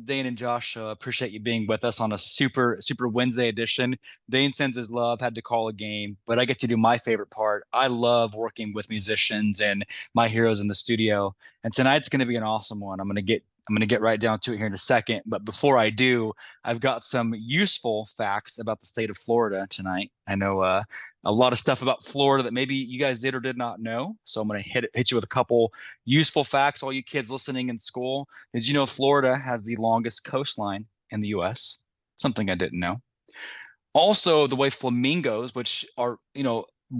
Dane and Josh. Appreciate you being with us on a super Wednesday edition. Dane sends his love, had to call a game, but I get to do my favorite part. I love working with musicians and my heroes in the studio. And tonight's going to be an awesome one. I'm going to get right down to it here in a second. But before I do, I've got some useful facts about the state of Florida tonight. I know a lot of stuff about Florida that maybe you guys did or did not know. So I'm going to hit you with a couple useful facts. All you kids listening in school, did you know Florida has the longest coastline in the U.S.? Something I didn't know. Also, the way flamingos, which are,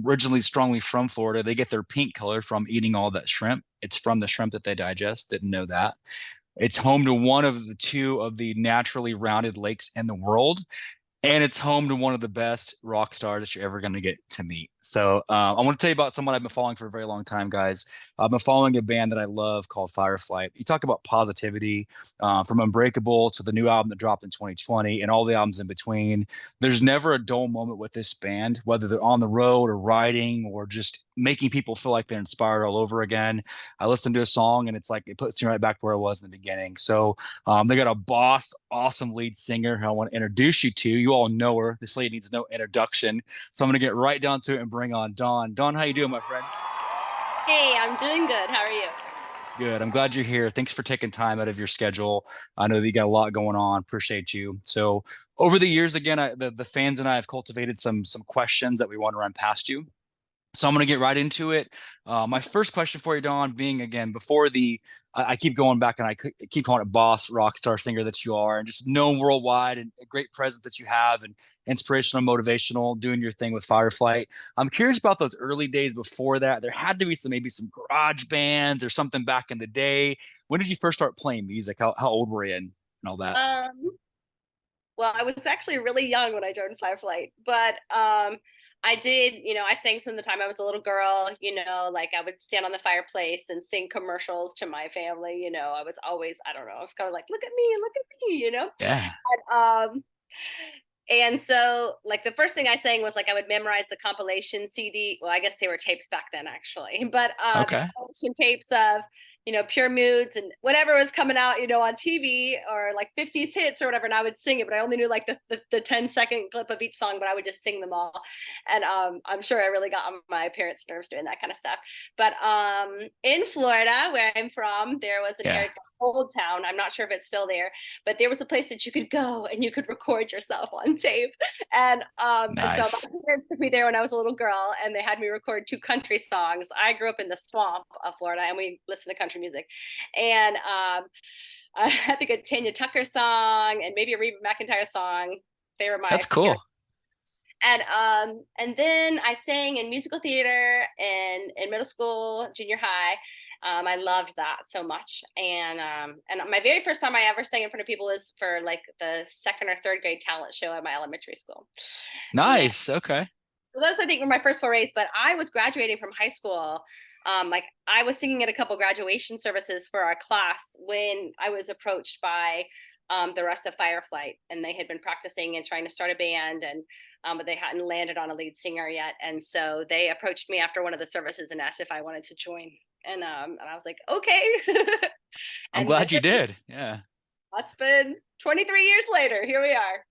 originally strongly from Florida, they get their pink color from eating all that shrimp. It's from the shrimp that they digest. Didn't know that. It's home to one of the two of the naturally rounded lakes in the world. And it's home to one of the best rock stars that you're ever going to get to meet. So I want to tell you about someone I've been following for a very long time, guys. I've been following a band that I love called Fireflight. You talk about positivity, from Unbreakable to the new album that dropped in 2020 and all the albums in between. There's never a dull moment with this band, whether they're on the road or riding or just making people feel like they're inspired all over again. I listen to a song and it's like it puts me right back to where I was in the beginning. So they got a boss, awesome lead singer who I want to introduce you to. You all know her. This lady needs no introduction. So I'm going to get right down to it and bring on Dawn. Dawn, how you doing, my friend? Hey, I'm doing good. How are you? Good. I'm glad you're here. Thanks for taking time out of your schedule. I know that you got a lot going on. Appreciate you. So over the years, again, the fans and I have cultivated some questions that we want to run past you. So I'm going to get right into it. My first question for you, Dawn, being again before I keep going back and keep calling it boss, rock star singer that you are, and just known worldwide, and a great presence that you have, and inspirational, motivational, doing your thing with Fireflight. I'm curious about those early days before that. There had to be maybe some garage bands or something back in the day. When did you first start playing music? How old were you and all that? Um, well, I was actually really young when I joined Fireflight, but I did, I sang some of the time I was a little girl, like I would stand on the fireplace and sing commercials to my family, I was always, I don't know, I was kind of like, look at me. Yeah. And so, like, the first thing I sang was like I would memorize the compilation CD. Well, I guess they were tapes back then, actually, but the Okay. compilation tapes of, Pure Moods and whatever was coming out, on TV or like 50s hits or whatever. And I would sing it, but I only knew like the 10-second clip of each song, but I would just sing them all. And I'm sure I really got on my parents' nerves doing that kind of stuff. But in Florida, where I'm from, there was an Yeah. area called Old Town. I'm not sure if it's still there, but there was a place that you could go and you could record yourself on tape. And so Nice. my parents took me there when I was a little girl, and they had me record two country songs. I grew up in the swamp of Florida, and we listened to country music. And I think a Tanya Tucker song and maybe a Reba McEntire song. They were my That's favorite. cool. And then I sang in musical theater in middle school, junior high. I loved that so much. And my very first time I ever sang in front of people was for like the second or third grade talent show at my elementary school. And Nice. Okay. so those I think were my first forays. But I was graduating from high school. Like I was singing at a couple graduation services for our class when I was approached by the rest of Fireflight, and they had been practicing and trying to start a band, and but they hadn't landed on a lead singer yet. And so they approached me after one of the services and asked if I wanted to join. And I was like, okay. I'm And glad you did. Yeah. that's been 23 years later. Here we are.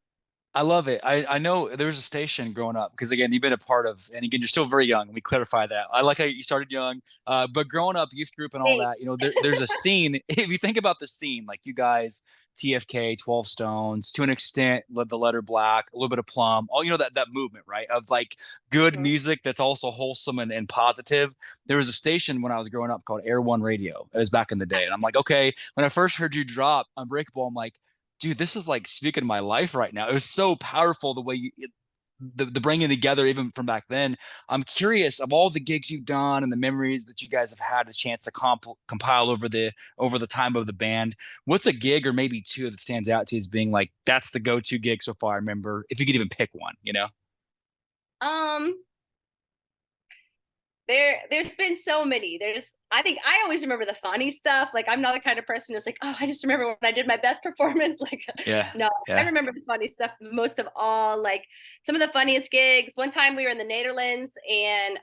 I love it. I know there was a station growing up because again, you've been a part of, and again, you're still very young. Let me clarify that. I like how you started young, but growing up, youth group and all that, there's a scene. If you think about the scene, like you guys, TFK, 12 Stones, to an extent, the letter Black, a little bit of Plum, all that movement, right? Of like good Mhm. music that's also wholesome and positive. There was a station when I was growing up called Air One Radio. It was back in the day, and I'm like, okay. When I first heard you drop Unbreakable, I'm like, dude, this is like speaking to my life right now. It was so powerful the way the bringing together even from back then. I'm curious of all the gigs you've done and the memories that you guys have had a chance to compile over the time of the band. What's a gig or maybe two that stands out to you as being like that's the go-to gig so far? I remember if you could even pick one. Um, there's been so many. I think I always remember the funny stuff. Like I'm not the kind of person who's like, oh, I just remember when I did my best performance. Like, Yeah, no, I yeah. remember the funny stuff most of all. Like some of the funniest gigs. One time we were in the Netherlands, and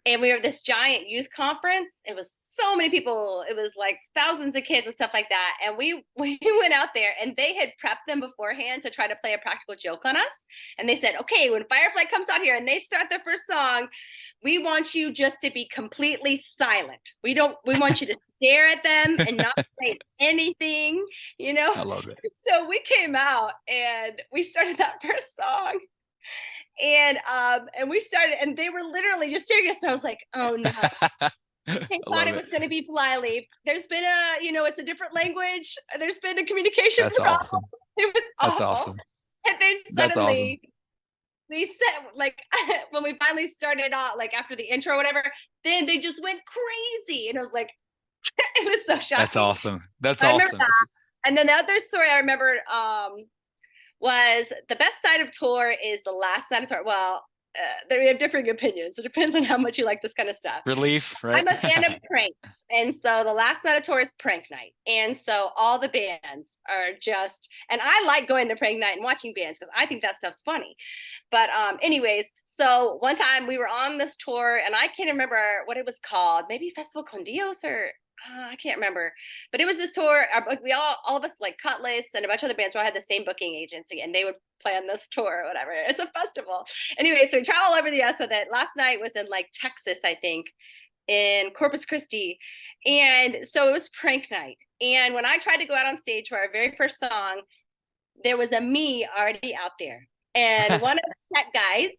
and we were at this giant youth conference. It was so many people. It was like thousands of kids and stuff like that. And we went out there, and they had prepped them beforehand to try to play a practical joke on us. And they said, okay, when Fireflight comes out here and they start their first song, we want you just to be completely silent. We want you to stare at them and not say anything, you know? I love it. So we came out and we started that first song, and we started, and they were literally just staring at us, and I was like, oh no. They I thought love it it. was going to be Flyleaf. There's been it's a different language. There's been a communication That's problem. awesome. It was That's awful. awesome. And then That's awesome. suddenly we said, like, when we finally started out, like after the intro or whatever, then they just went crazy. And I was like, it was so That's shocking. awesome. That's I remember awesome. that. And then the other story I remembered was the best night of tour is the last night of tour. Well, we have differing opinions. It depends on how much you like this kind of stuff. Relief, right? I'm a fan of pranks. And so the last night of tour is prank night. And so all the bands are just, and I like going to prank night and watching bands because I think that stuff's funny. But anyways, so one time we were on this tour, and I can't remember what it was called. Maybe Festival con Dios, or I can't remember. But it was this tour. We all of us, like Cutlass and a bunch of other bands, who had the same booking agency, and they would plan this tour or whatever. It's a festival. Anyway, so we travel over the US with it. Last night was in like Texas, I think, in Corpus Christi. And so it was prank night. And when I tried to go out on stage for our very first song, there was a me already out there. And one of the tech guys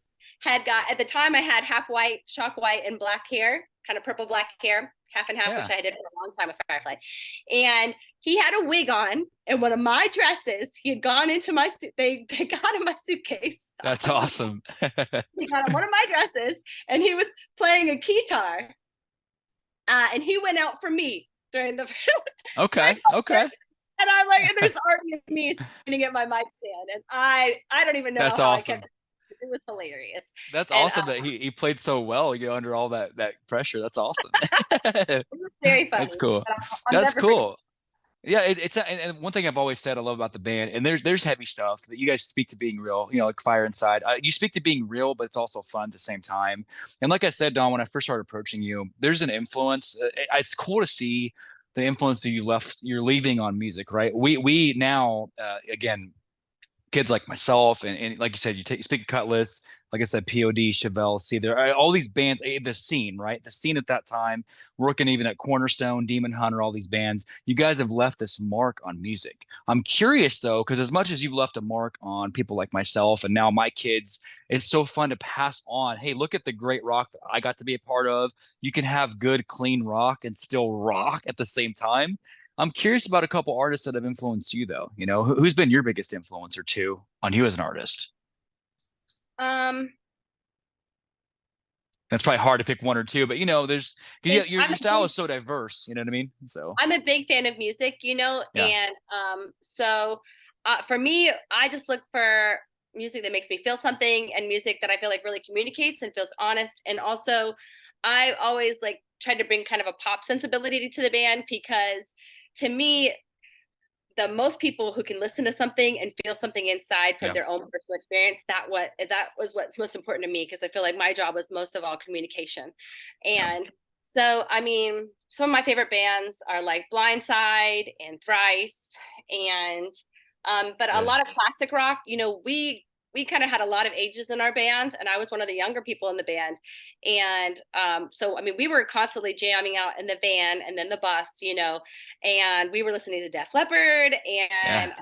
had got, at the time, I had half white, chalk white, and black hair, kind of purple black hair, half and half, Yeah. which I did for a long time with Firefly. And he had a wig on, and one of my dresses, he had gone into my suit. They got in my suitcase. That's awesome. He got on one of my dresses, and he was playing a guitar. And he went out for me during the. Okay. Okay. And I'm like, and there's already me standing at my mic stand, and I don't even know That's how I kept awesome. it. It was hilarious. That's And awesome that he played so well, under all that pressure. That's awesome. it was very That's funny. cool. But I'll That's never forget. cool. Yeah, and one thing I've always said I love about the band, and there's heavy stuff that you guys speak to being real, like Fire Inside. You speak to being real, but it's also fun at the same time. And like I said, Don, when I first started approaching you, there's an influence. It's cool to see the influence that you're leaving on music, right? We now again, kids like myself, and like you said, you speak of Cutlass, like I said, POD, Chevelle, see there all these bands, the scene, right? The scene at that time, working even at Cornerstone, Demon Hunter, all these bands. You guys have left this mark on music. I'm curious though, because as much as you've left a mark on people like myself and now my kids, it's so fun to pass on. Hey, look at the great rock that I got to be a part of. You can have good, clean rock and still rock at the same time. I'm curious about a couple artists that have influenced you, though. Who's been your biggest influence or two on you as an artist? Um, That's probably hard to pick one or two, but there's your I'm style is so diverse. You know what I mean? So I'm a big fan of music, yeah, and so for me, I just look for music that makes me feel something, and music that I feel like really communicates and feels honest. And also, I always like tried to bring kind of a pop sensibility to the band, because to me, the most people who can listen to something and feel something inside from yeah, their own personal experience, that was what's most important to me, because I feel like my job was most of all communication. yeah, And so, I mean, some of my favorite bands are like Blindside and Thrice, and but it's a good. lot of classic rock. We kind of had a lot of ages in our band, and I was one of the younger people in the band. And so, I mean, we were constantly jamming out in the van and then the bus, and we were listening to Def Leppard, Yeah,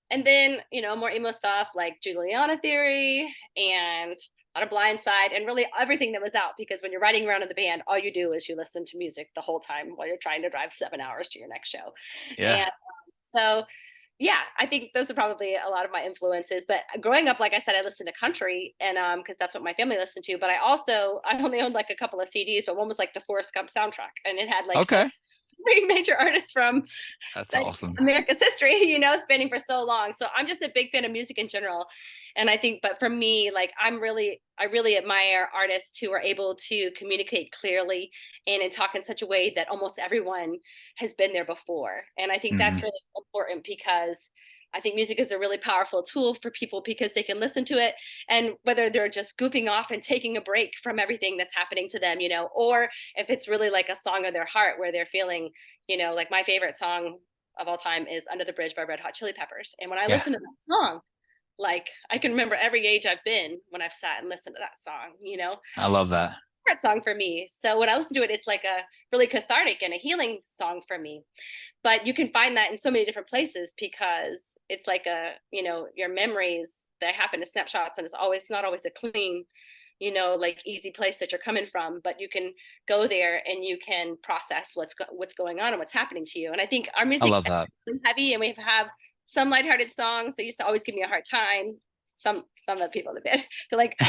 and then more emo stuff like Juliana Theory and a lot of Blindside, and really everything that was out, because when you're riding around in the band, all you do is you listen to music the whole time while you're trying to drive 7 hours to your next show. yeah, And so yeah, I think those are probably a lot of my influences. But growing up, like I said, I listened to country, and because that's what my family listened to. But I only owned like a couple of CDs, but one was like the Forrest Gump soundtrack, and it had like okay, three major artists from that's like awesome. America's history, spanning for so long. So I'm just a big fan of music in general. And I think, but for me, like I really admire artists who are able to communicate clearly and talk in such a way that almost everyone has been there before. And I think that's Hmm. really important, because I think music is a really powerful tool for people because they can listen to it, and whether they're just goofing off and taking a break from everything that's happening to them, or if it's really like a song of their heart where they're feeling, like my favorite song of all time is Under the Bridge by Red Hot Chili Peppers. And when I Yeah, listen to that song, like I can remember every age I've been when I've sat and listened to that song. I love that. Favorite song for me. So when I listen to it, it's like a really cathartic and a healing song for me. But you can find that in so many different places because it's like your memories that happen to snapshots, and it's always not always a clean, like easy place that you're coming from, but you can go there and you can process what's going on and what's happening to you. And I think our I music love that. is heavy, and we have some lighthearted songs. They used to always give me a hard time. Some of the people in the band to like the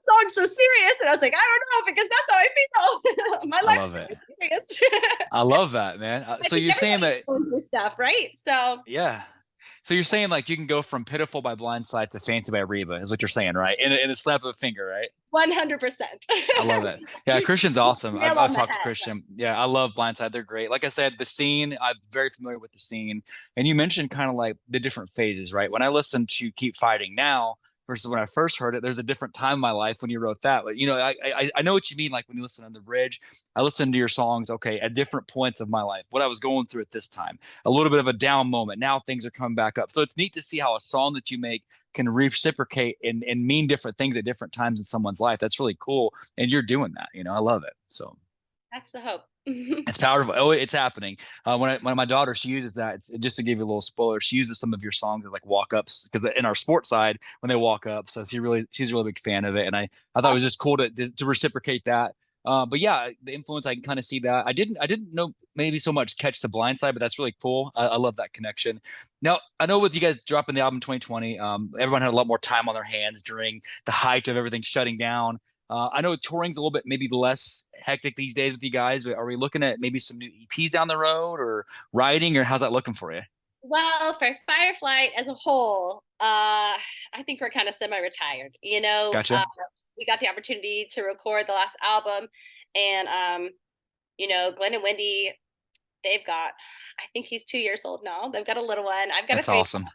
song's so serious, and I was like, I don't know because that's how I feel. My I life's love it. really serious. I love that, man. I So think you're saying everybody's that, going through stuff, right? So yeah. So you're saying like you can go from Pitiful by Blindside to Fancy by Reba is what you're saying, right? In a snap of a finger, right? 100%. I love that. Yeah, Christian's awesome. Nail I've on the talked to head. Christian. Yeah, I love Blindside. They're great. Like I said, the scene, I'm very familiar with the scene. And you mentioned kind of like the different phases, right? When I listen to Keep Fighting Now versus when I first heard it, there's a different time in my life when you wrote that. But I know what you mean. Like when you listen on the bridge, I listen to your songs, okay, at different points of my life, what I was going through at this time, a little bit of a down moment. Now things are coming back up. So it's neat to see how a song that you make can reciprocate and mean different things at different times in someone's life. That's really cool. And you're doing that. I love it. So That's the hope. it's powerful. Oh, it's happening. When my daughter, she uses that. It's just to give you a little spoiler. She uses some of your songs as like walk ups because in our sports side, when they walk up, so she's a really big fan of it. And I thought it was just cool to reciprocate that. But yeah, the influence I can kind of see that. I didn't know maybe so much catch the blind side, but that's really cool. I love that connection. Now I know with you guys dropping the album 2020, everyone had a lot more time on their hands during the height of everything shutting down. I know touring's a little bit maybe less hectic these days with you guys, but are we looking at maybe some new EPs down the road or writing, or how's that looking for you? Well, for Fireflight as a whole, I think we're kind of semi-retired. Gotcha. We got the opportunity to record the last album, and Glenn and Wendy, they've got, I think he's 2 years old now. They've got a little one. I've got a That's three. awesome.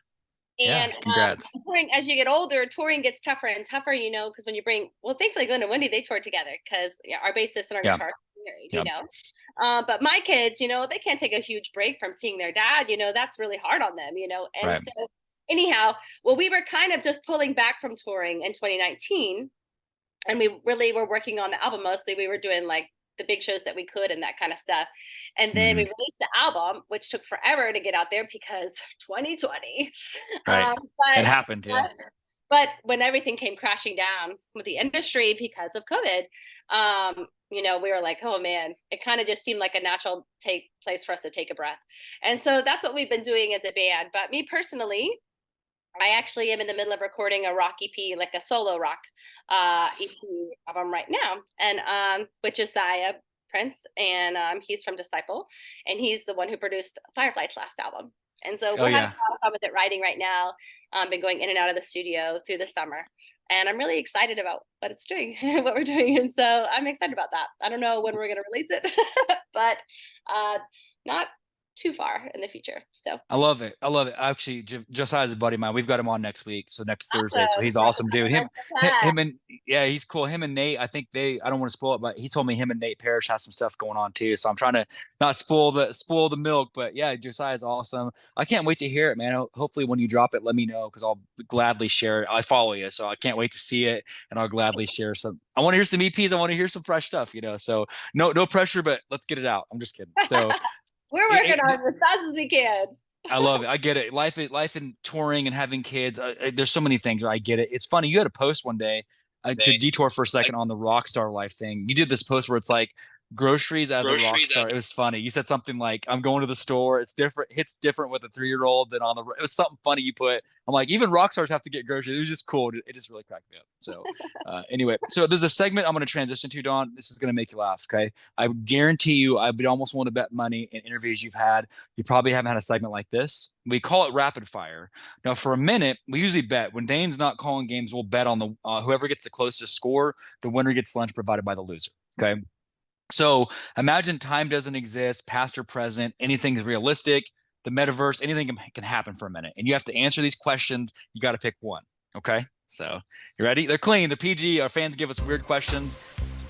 Yeah, And congrats. touring, as you get older, touring gets tougher and tougher, because when you well, thankfully, Glenn and Wendy, they toured together because our bassist and our Yeah, guitarist are married, yeah, But my kids, they can't take a huge break from seeing their dad, that's really hard on them, And right. so, anyhow, well, we were kind of just pulling back from touring in 2019, and we really were working on the album mostly. We were doing like the big shows that we could and that kind of stuff. And then we Hmm. released the album, which took forever to get out there because 2020. Right. Um, It but happened. Yeah. but when everything came crashing down with the industry because of COVID, we were like, oh man, it kind of just seemed like a natural take place for us to take a breath. And so that's what we've been doing as a band. But me personally, I actually am in the middle of recording a rock EP, like a solo rock EP album right now, and with Josiah Prince, and he's from Disciple, and he's the one who produced Fireflight's last album. And so Oh we're having yeah. a lot of fun with it writing right now. Been going in and out of the studio through the summer, and I'm really excited about what it's doing, what we're doing, and so I'm excited about that. I don't know when we're going to release it, but not too far in the future. So I love it. I love it. Actually, Josiah's a buddy of mine. We've got him on next week, so next Thursday. So awesome. he's awesome, dude. That's the best. Him and yeah, he's cool. Him and Nate. I think I don't want to spoil it, but he told me him and Nate Parrish has some stuff going on too. So I'm trying to not spoil the milk, but yeah, Josiah's awesome. I can't wait to hear it, man. Hopefully, when you drop it, let me know because I'll gladly share it. I follow you, so I can't wait to see it, and I'll gladly share some. I want to hear some EPs. I want to hear some fresh stuff. So no pressure, but let's get it out. I'm just kidding. So. We're working on it as fast as we can. I love it. I get it. Life and touring and having kids. There's so many things. I get it. It's funny. You had a post one day to detour for a second on the rock star life thing. You did this post where it's like groceries as a rock star. It was funny. You said something like, "I'm going to the store. It's different. Hits different with a 3-year-old than on the." It was something funny you put. I'm like, even rock stars have to get groceries. It was just cool. It just really cracked me up. So anyway, so there's a segment I'm going to transition to, Dawn. This is going to make you laugh. Okay, I would guarantee you, I would almost want to bet money in interviews you've had. You probably haven't had a segment like this. We call it rapid fire. Now, for a minute, we usually bet when Dane's not calling games. We'll bet on the whoever gets the closest score. The winner gets lunch provided by the loser. Okay. So imagine time doesn't exist, past or present, anything's realistic. the metaverse, anything can happen for a minute. And you have to answer these questions. You got to pick one. Okay. So you ready? They're clean. They're PG. Our fans give us weird questions.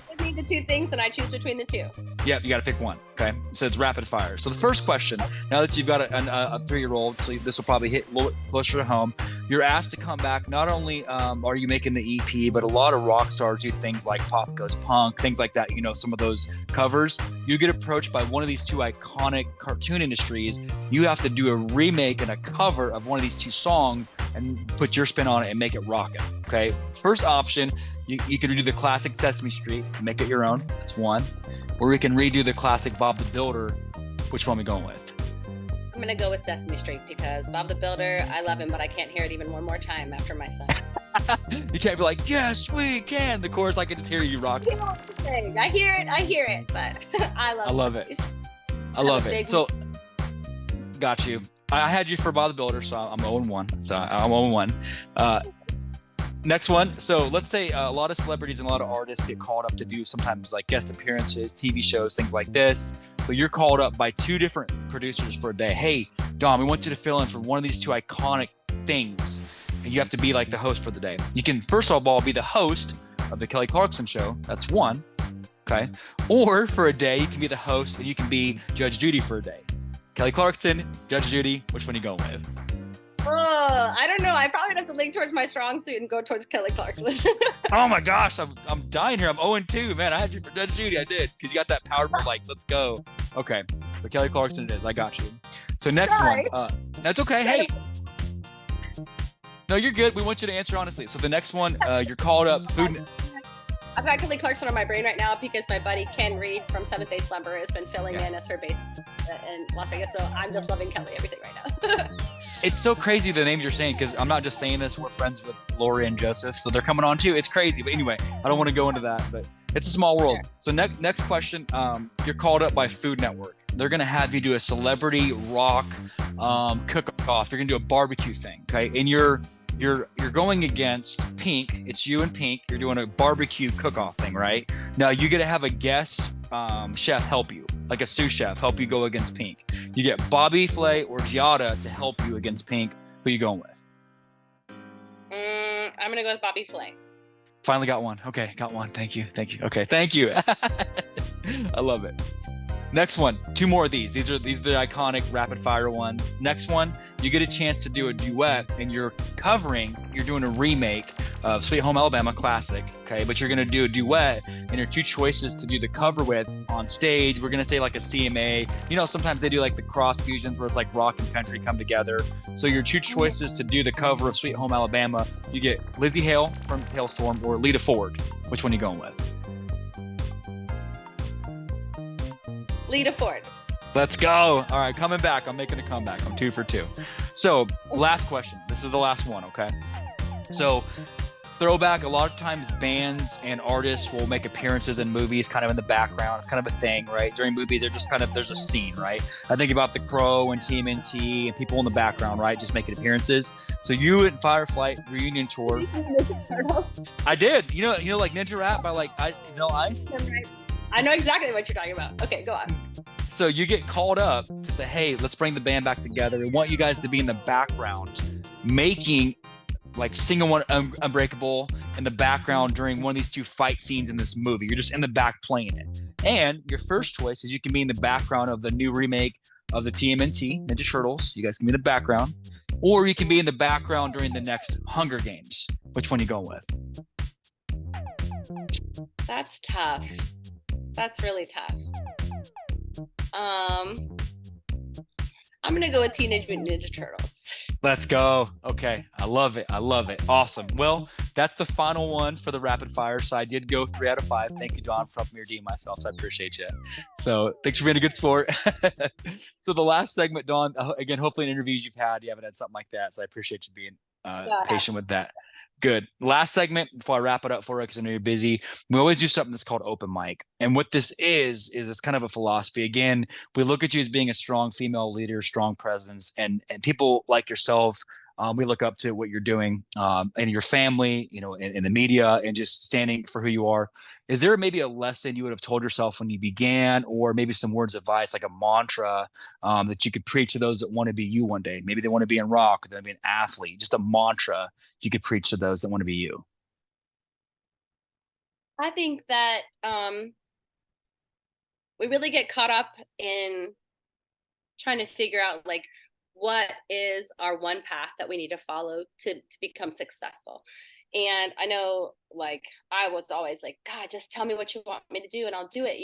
Give me the two things and I choose between the two. Yep, you got to pick one. Okay, so it's rapid fire. So the first question, now that you've got a 3-year-old, so this will probably hit a little bit closer to home. You're asked to come back. Not only are you making the EP, but a lot of rock stars do things like Pop Goes Punk, things like that. You know, some of those covers. You get approached by one of these two iconic cartoon industries. You have to do a remake and a cover of one of these two songs and put your spin on it and make it rockin'. Okay, first option, you can redo the classic Sesame Street, make it your own. That's one. Or we can redo the classic Bob the Builder. Which one are we going with? I'm going to go with Sesame Street because Bob the Builder, I love him, but I can't hear it even one more time after my son. You can't be like, yes, we can. The chorus, I can just hear you rock. I hear it, but I love it. I love it. So, got you. I had you for Bob the Builder, so I'm 0-1. So I'm 0-1. Next one. So let's say a lot of celebrities and a lot of artists get called up to do sometimes like guest appearances, TV shows, things like this. So you're called up by 2 different producers for a day. Hey, Don, we want you to fill in for one of these 2 iconic things. And you have to be like the host for the day. You can, first of all, be the host of the Kelly Clarkson show. That's one. Okay. Or for a day, you can be the host and you can be Judge Judy for a day. Kelly Clarkson, Judge Judy, which one are you going with? I don't know. I probably would have to lean towards my strong suit and go towards Kelly Clarkson. Oh my gosh, I'm dying here. I'm 0-2, man. I had you for Judge Judy. I did, because you got that powerful, like, let's go. Okay, so Kelly Clarkson it is. I got you. So next one. That's okay. Hey. No, you're good. We want you to answer honestly. So the next one, you're called up. I've got Kelly Clarkson on my brain right now because my buddy Ken Reed from Seventh Day Slumber has been filling in as her bass in Las Vegas. So I'm just loving Kelly everything right now. It's so crazy the names you're saying, because I'm not just saying this. We're friends with Lori and Joseph, so they're coming on too. It's crazy. But anyway, I don't want to go into that, but it's a small world. Sure. So next question, you're called up by Food Network. They're going to have you do a celebrity rock cook-off. You're going to do a barbecue thing, okay? And you're going against Pink. It's you and Pink. You're doing a barbecue cook-off thing, right? Now you get to have a guest chef help you, like a sous chef help you go against Pink. You get Bobby Flay or Giada to help you against Pink. Who you going with? I'm gonna go with Bobby Flay. Finally got one. Okay, got one. Thank you. Okay, thank you. I love it. Next one, 2 more of these. These are the iconic rapid fire ones. Next one, you get a chance to do a duet, and you're doing a remake of Sweet Home Alabama classic, okay? But you're gonna do a duet, and your 2 choices to do the cover with on stage. We're gonna say like a CMA. You know, sometimes they do like the cross fusions where it's like rock and country come together. So your 2 choices to do the cover of Sweet Home Alabama, you get Lizzie Hale from Hailstorm or Lita Ford. Which one are you going with? Lita Ford. Let's go. All right, coming back. I'm making a comeback. I'm 2 for 2. So last question. This is the last one, okay? So throwback, a lot of times bands and artists will make appearances in movies kind of in the background. It's kind of a thing, right? During movies, they're just kind of, there's a scene, right? I think about The Crow and TMNT and people in the background, right? Just making appearances. So you and Fireflight reunion tour. Ninja Turtles. I did. You know, like Ninja Rap by like, Ice. I know exactly what you're talking about. Okay, go on. So you get called up to say, hey, let's bring the band back together. We want you guys to be in the background making, like, singing one Unbreakable in the background during one of these 2 fight scenes in this movie. You're just in the back playing it. And your first choice is you can be in the background of the new remake of the TMNT, Ninja Turtles. You guys can be in the background. Or you can be in the background during the next Hunger Games. Which one are you going with? That's tough. That's really tough. I'm gonna go with Teenage Mutant Ninja Turtles. Let's go. Okay, I love it. Awesome. Well, that's the final one for the rapid fire. So I did go 3 out of 5. Thank you, Don, for helping me redeem myself. So I appreciate you. So thanks for being a good sport. So the last segment, Don, again, hopefully in interviews you've had, you haven't had something like that. So I appreciate you being patient with that. Good. Last segment before I wrap it up for you, because I know you're busy. We always do something that's called open mic. And what this is it's kind of a philosophy. Again, we look at you as being a strong female leader, strong presence, and people like yourself We look up to what you're doing, and your family, in the media, and just standing for who you are. Is there maybe a lesson you would have told yourself when you began, or maybe some words of advice, like a mantra, that you could preach to those that want to be you one day? Maybe they want to be in rock, or they want to be an athlete. Just a mantra you could preach to those that want to be you. I think that we really get caught up in trying to figure out like what is our one path that we need to follow to become successful. And I know like I was always like, God, just tell me what you want me to do and I'll do it.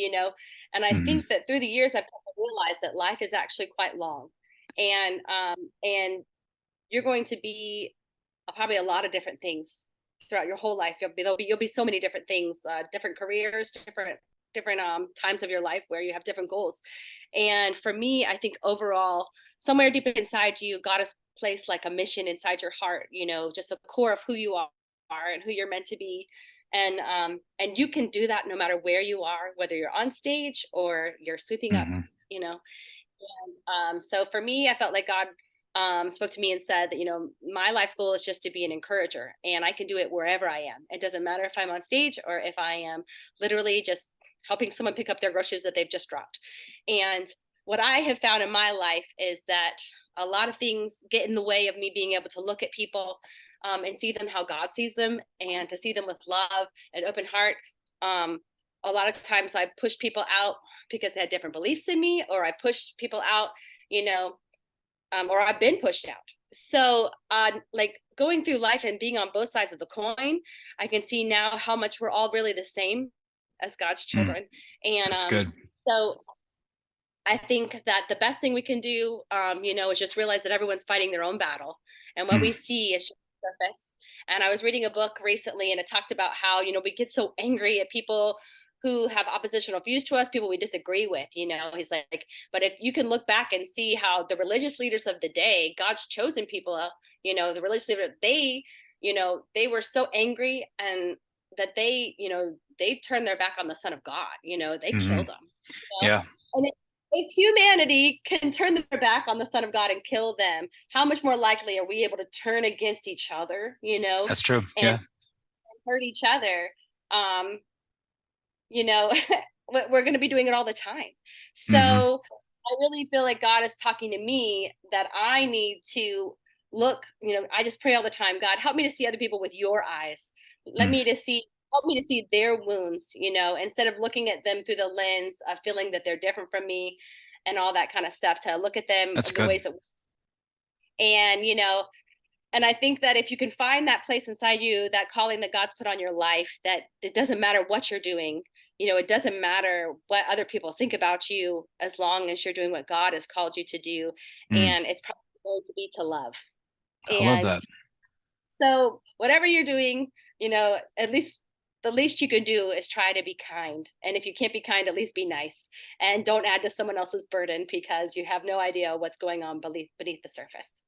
And I Hmm. think that through the years I've realized that life is actually quite long. And you're going to be probably a lot of different things throughout your whole life. You'll be so many different things, different careers, different times of your life where you have different goals. And for me, I think overall, somewhere deep inside you, God has placed like a mission inside your heart. Just a core of who you are and who you're meant to be. And you can do that no matter where you are, whether you're on stage or you're sweeping up. Hmm. You know, so for me, I felt like God spoke to me and said that, my life's goal is just to be an encourager and I can do it wherever I am. It doesn't matter if I'm on stage or if I am literally just helping someone pick up their groceries that they've just dropped. And what I have found in my life is that a lot of things get in the way of me being able to look at people and see them how God sees them and to see them with love and open heart. Um, a lot of times I push people out because they had different beliefs in me, or I push people out, you know, or I've been pushed out. So, like going through life and being on both sides of the coin, I can see now how much we're all really the same as God's Mm, children. And that's good. so I think that the best thing we can do, is just realize that everyone's fighting their own battle. And what we Mm, see is just surface. And I was reading a book recently and it talked about how, we get so angry at people who have oppositional views to us, people we disagree with. He's like, but if you can look back and see how the religious leaders of the day, God's chosen people, the religious leaders, they were so angry and that they turned their back on the Son of God, they hmm. killed him. Yeah, And if humanity can turn their back on the Son of God and kill them, how much more likely are we able to turn against each other, that's true. and Yeah. hurt each other? Um, you know, we're going to be doing it all the time. So Hmm. I really feel like God is talking to me that I need to look, I just pray all the time, God, help me to see other people with your eyes. Mm, Help me to see their wounds, instead of looking at them through the lens of feeling that they're different from me and all that kind of stuff, to look at them that's the good. ways that, and, and I think that if you can find that place inside you, that calling that God's put on your life, that it doesn't matter what you're doing, it doesn't matter what other people think about you, as long as you're doing what God has called you to do. Mm, And it's probably going to be to love. I love And that. so, whatever you're doing, at least the least you can do is try to be kind. And if you can't be kind, at least be nice. And don't add to someone else's burden because you have no idea what's going on beneath the surface.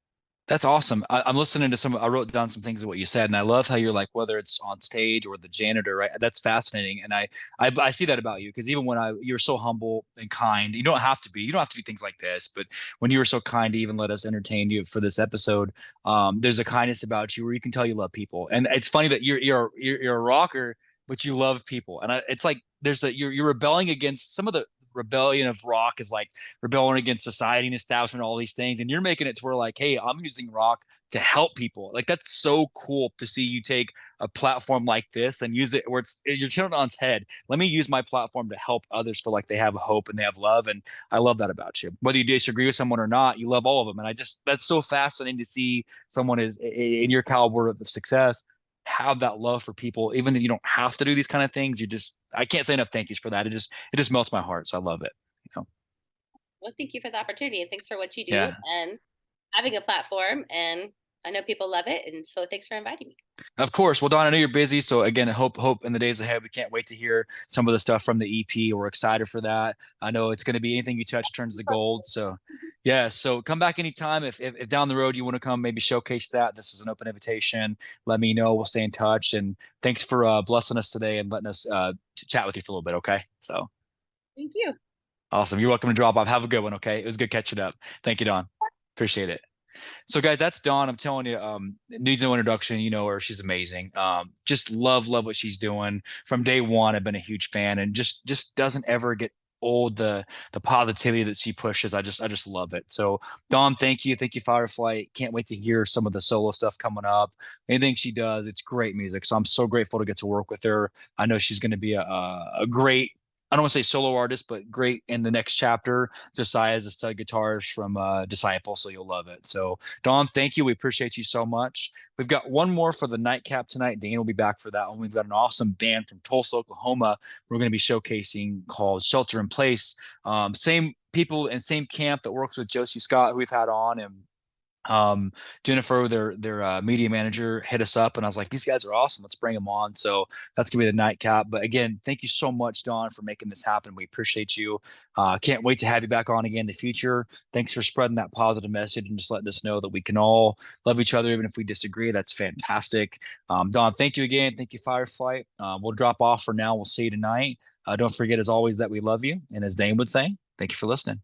That's awesome. I'm listening to I wrote down some things of what you said, and I love how you're like, whether it's on stage or the janitor, right? That's fascinating. And I see that about you, because even when you're so humble and kind, you don't have to do things like this, but when you were so kind to even let us entertain you for this episode, there's a kindness about you where you can tell you love people. And it's funny that you're a rocker, but you love people. And it's like, you're rebelling against some of the rebellion of rock is like rebelling against society and establishment, all these things. And you're making it to where like, hey, I'm using rock to help people. Like that's so cool to see you take a platform like this and use it where you're turning it on its head. Let me use my platform to help others feel like they have hope and they have love. And I love that about you. Whether you disagree with someone or not, you love all of them. And that's so fascinating to see someone is in your caliber of success have that love for people, even if you don't have to do these kind of things. I can't say enough thank yous for that. It just melts my heart. So I love it. You know? Well, thank you for the opportunity and thanks for what you do Yeah. and having a platform. And I know people love it. And so thanks for inviting me. Of course. Well, Don, I know you're busy. So again, hope in the days ahead. We can't wait to hear some of the stuff from the EP. We're excited for that. I know it's going to be anything you touch turns to gold. So yeah. So come back anytime. If down the road you want to come, maybe showcase that. This is an open invitation. Let me know. We'll stay in touch. And thanks for blessing us today and letting us chat with you for a little bit. Okay. So Thank you. awesome. You're welcome to drop off. Have a good one. Okay. It was good catching up. Thank you, Don. Appreciate it. So guys, that's Dawn. I'm telling you, needs no introduction. You know her. She's amazing. Just love what she's doing from day one. I've been a huge fan, and just doesn't ever get old. The positivity that she pushes, I just love it. So Dawn, thank you, Firefly. Can't wait to hear some of the solo stuff coming up. Anything she does, it's great music. So I'm so grateful to get to work with her. I know she's going to be a great. I don't want to say solo artist, but great in the next chapter. Josiah is a stud guitarist from Disciple, so you'll love it. So Dawn, thank you. We appreciate you so much. We've got one more for the nightcap tonight. Dane will be back for that one. We've got an awesome band from Tulsa, Oklahoma. We're going to be showcasing called Shelter in Place. Same people and same camp that works with Josie Scott, who we've had on, and Jennifer, their media manager, hit us up, and I was like, these guys are awesome. Let's bring them on. So that's gonna be the nightcap. But again, thank you so much, Don, for making this happen. We appreciate you. Can't wait to have you back on again in the future. Thanks for spreading that positive message and just letting us know that we can all love each other, even if we disagree. That's fantastic. Don, thank you again. Thank you, Fireflight. We'll drop off for now. We'll see you tonight. Don't forget, as always, that we love you. And as Dane would say, thank you for listening.